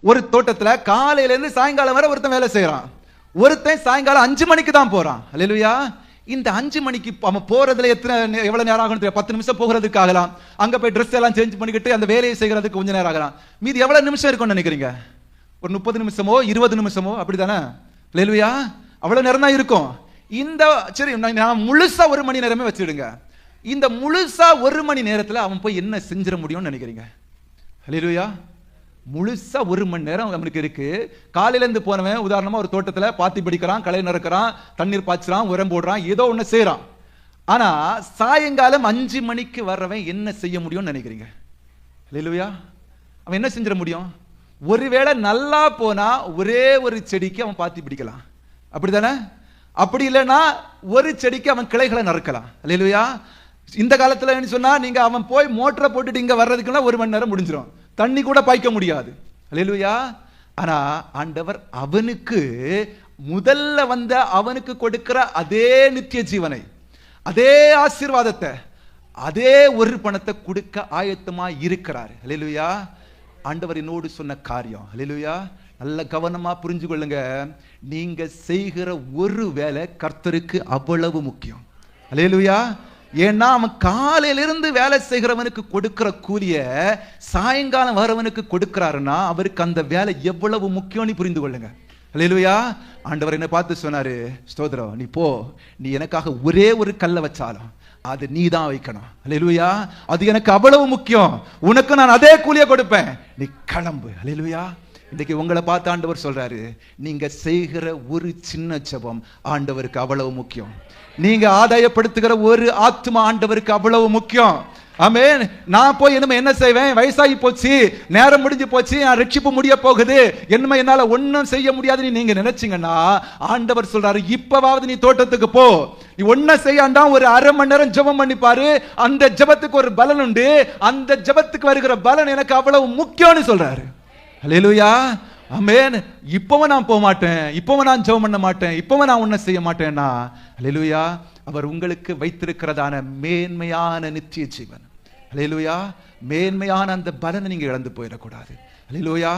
ஒரு தோட்டத்துல காலையில இருந்து சாயங்காலம் வரை ஒருத்தன் வேலை செய்யறான். ஒருத்தன் சாயங்காலம் 5 மணிக்கு தான் போறான். அல்லேலூயா. இந்த 5 மணிக்கு அவன் போறதுல எவ்வளவு நேரம் ஆகும் தெரியும்? 10 நிமிஷம் போகிறதுக்கு ஆகலாம். அங்க போய் ட்ரெஸ் எல்லாம் சேஞ்ச் பண்ணிக்கிட்டு அந்த வேலையை செய்யறதுக்கு கொஞ்சம் நேரம் ஆகலாம். மீதி எவ்வளவு நிமிஷம் இருக்கும்னு நினைக்கிறீங்க? ஒரு 30 நிமிஷமோ 20 நிமிஷமோ அப்படித்தானே? அல்லேலூயா. அவ்வளவு நேரம் தான் இருக்கும். இந்த சரி, நான் முழுசா 1 மணி நேரமே வச்சிடுங்க. இந்த முழுசா 1 மணி நேரத்துல அவன் போய் என்ன செஞ்சிட முடியும்னு நினைக்கிறீங்க? அல்லேலூயா. முழுசா 1 மணி நேரம் அவனுக்கு இருக்கு. காலையில இருந்து போனவன் உதாரணமா ஒரு தோட்டத்துல பாத்தி பிடிக்கிறான், களை நறுக்கிறான், தண்ணீர் பாய்ச்சுறான், உரம் போடுறான், ஏதோ ஒண்ணு செய்யறான். ஆனா சாயங்காலம் 5 மணிக்கு வர்றவன் என்ன செய்ய முடியும்னு நினைக்கிறீங்க? அல்லேலூயா. அவன் என்ன செஞ்சிட முடியும்? ஒருவேளை நல்லா போனா ஒரே ஒரு செடிக்கு அவன் பாத்தி பிடிக்கலாம், அப்படித்தானே? அப்படி இல்லைன்னா ஒரு செடிக்கு அவன் கிளைகளை நறுக்கலாம். அல்லேலூயா. இந்த காலத்துல என்ன சொன்னா, நீங்க அவன் போய் மோட்டரை போட்டுட்டு இங்க வர்றதுக்குன்னா 1 மணி நேரம் முடிஞ்சிடும். தண்ணி கூட பாய்க்க முடியாது. அல்லேலூயா. ஆனா ஆண்டவர் அவனுக்கு முதல்ல வந்த அவனுக்கு கொடுக்கிற அதே நித்திய ஜீவனை, அதே ஆசீர்வாதத்தை, அதே ஒரு பணத்தை கொடுக்க ஆயத்தமா இருக்கிறார். அல்லேலூயா. ஆண்டவர் என்னோடு சொன்ன காரியம். அல்லேலூயா. நல்ல கவனமா புரிஞ்சு கொள்ளுங்க. நீங்க செய்கிற ஒரு வேலை கர்த்தருக்கு அவ்வளவு முக்கியம். அல்லேலூயா. ஏன்னா அவன் காலையிலிருந்து வேலை செய்கிறவனுக்கு கொடுக்கிற கூலிய சாயங்காலம் வரவனுக்கு கொடுக்கிறாருன்னா அவருக்கு அந்த வேலை எவ்வளவு முக்கியம்னு புரிந்து கொள்ளுங்க. அல்லேலூயா. ஆண்டவர் என்ன பார்த்து சொன்னாரு, ஸ்தோத்திரம், நீ போ, நீ எனக்காக ஒரே ஒரு கல்லை வச்சாலும் அது நீ தான் வைக்கணும். அல்லேலூயா. அது எனக்கு அவ்வளவு முக்கியம். உனக்கு நான் அதே கூலிய கொடுப்பேன், நீ கிளம்பு. அல்லேலூயா. இன்னைக்கு உங்களை பார்த்து ஆண்டவர் சொல்றாரு, நீங்க செய்கிற ஒரு சின்ன ஜெபம் ஆண்டவருக்கு அவ்வளவு முக்கியம். நீங்க ஆதாயப்படுத்துகிற ஒரு ஆத்மா ஆண்டவருக்கு அவ்வளவு முக்கியம். ஆமென். நான் போய் என்ன செய்வேன்? வயசாகி போச்சு, நேரம் முடிஞ்சு போச்சு, நான் ரட்சிப்பு முடிய போகுது, என்னமே என்னால ஒன்னும் செய்ய முடியாதுன்னு நீங்க நினைச்சீங்கன்னா ஆண்டவர் சொல்றாரு, இப்பவாவது நீ தோட்டத்துக்கு போ, நீ ஒன்னும் செய்யாண்டா ஒரு அரை மணி நேரம் ஜெபம் பண்ணி பாரு, அந்த ஜெபத்துக்கு ஒரு பலன் உண்டு, அந்த ஜெபத்துக்கு வருகிற பலன் எனக்கு அவ்வளவு முக்கியம்னு சொல்றாரு. அல்லேலூயா. ஆமென். இப்பவும் நான் போக மாட்டேன், இப்பவும் நான் ஜெபம் பண்ண மாட்டேன், இப்பவும் நான் ஒன்னும் செய்ய மாட்டேன்னா, அல்லேலூயா, அவர் உங்களுக்கு வைத்திருக்கிறதான மேன்மையான நித்திய ஜீவன், அல்லேலூயா, மேன்மையான அந்த பலனை நீங்க இழந்து போயிடக்கூடாது. அல்லேலூயா.